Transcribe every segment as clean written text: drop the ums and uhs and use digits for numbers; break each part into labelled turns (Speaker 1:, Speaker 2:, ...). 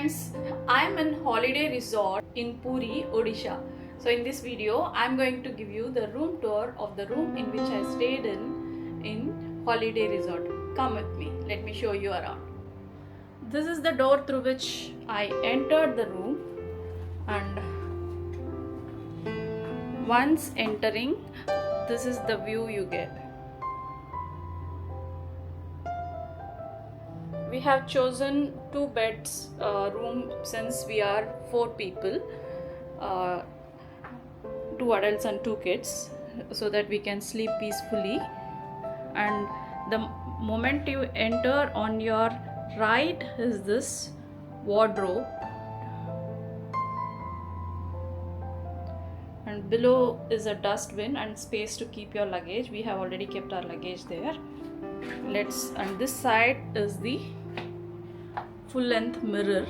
Speaker 1: friends, I am in holiday resort in Puri, Odisha. So in this video, I am going to give you the room tour of the room in which I stayed in holiday resort. Come with me, let me show you around. This is the door through which I entered the room, and once entering, this is the view you get. We have chosen 2 beds room since we are 4 people, 2 adults and 2 kids, so that we can sleep peacefully. And the moment you enter, on your right is this wardrobe, and below is a dustbin and space to keep your luggage. We have already kept our luggage there. And this side is the full length mirror.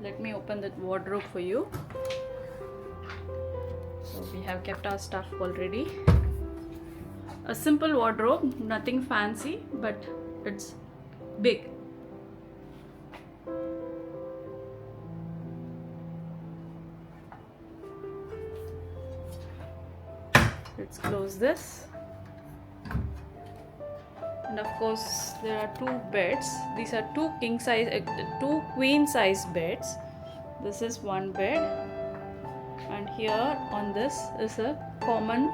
Speaker 1: Let me open that wardrobe for you. So we have kept our stuff already. A simple wardrobe, nothing fancy, but it's big. Let's close this. And of course, there are 2 beds. These are 2 2 queen size beds. This is one bed, and here on this is a common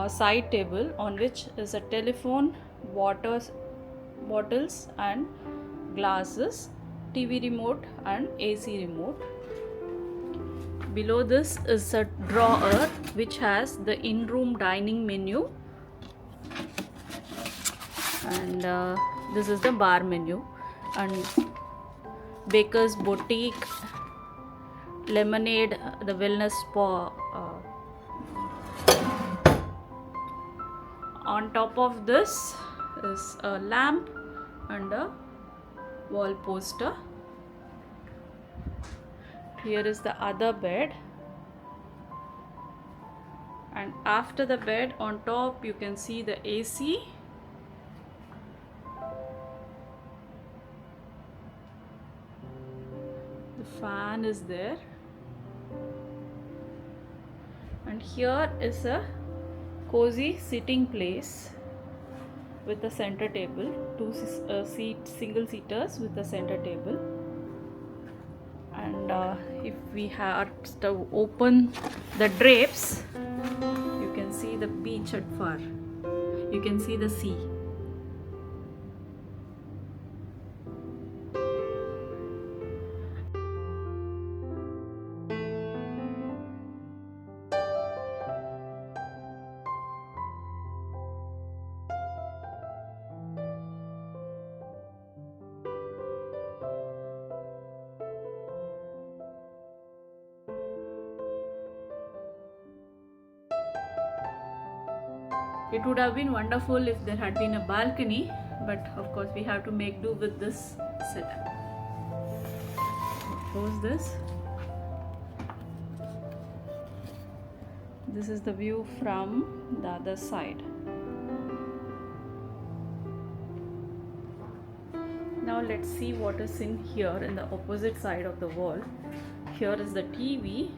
Speaker 1: side table on which is a telephone, water bottles and glasses, TV remote and AC remote. Below this is a drawer which has the in-room dining menu, and this is the bar menu, and Baker's Boutique, Lemonade, the wellness spa. On top of this is a lamp and a wall poster. Here is the other bed, and after the bed on top you can see the AC, the fan is there, and here is a cozy sitting place with a center table, 2 single seaters with a center table. And if we have to open the drapes, you can see the beach at far. You can see the sea. It would have been wonderful if there had been a balcony, but of course we have to make do with this setup. Close this. This is the view from the other side. Now let's see what is in here in the opposite side of the wall. Here is the TV,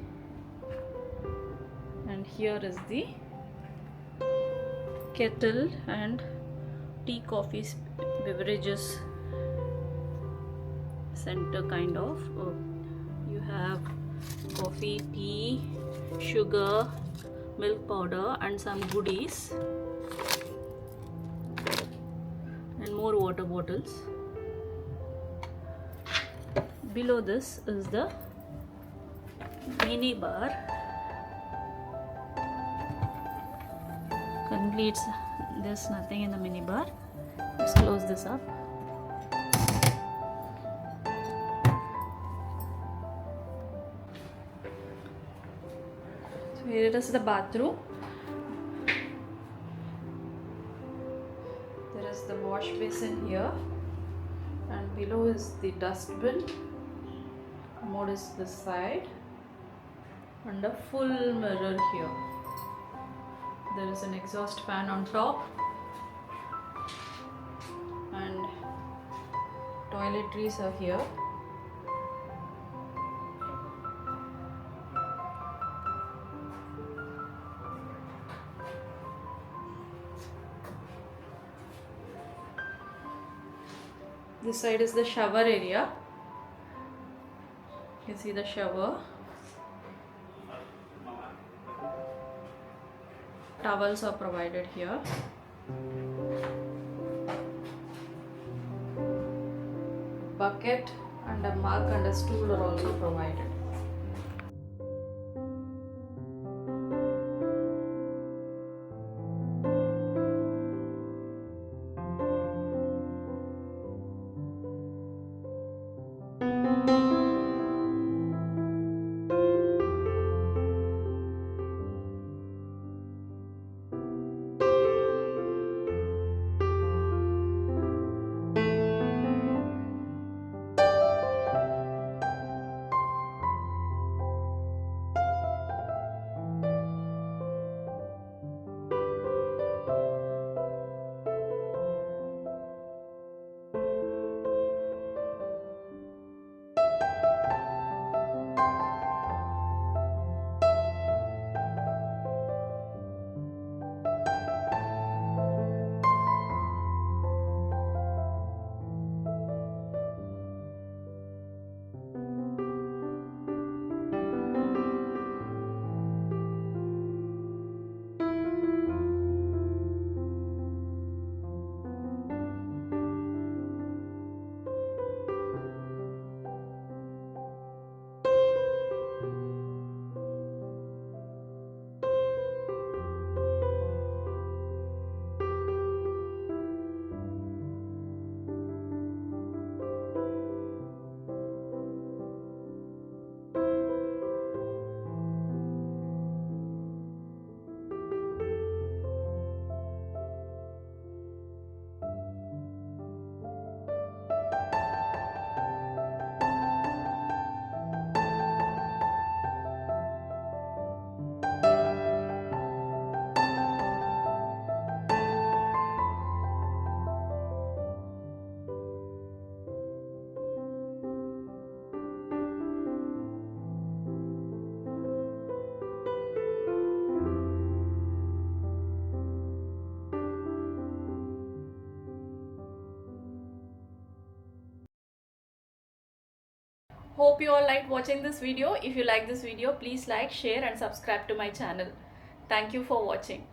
Speaker 1: and here is the kettle and tea, coffee, beverages center kind of. You have coffee, tea, sugar, milk powder and some goodies, and more water bottles. Below this is the mini bar. Currently there's nothing in the mini bar. Let's close this up. So here is the bathroom. There is the wash basin here, and below is the dustbin. Commode is this side, and a full mirror here. There is an exhaust fan on top and toiletries are here. This side is the shower area. You can see the shower. Towels are provided here. Bucket and a mug and a stool are also provided. Hope you all liked watching this video. If you like this video, please like, share and subscribe to my channel. Thank you for watching.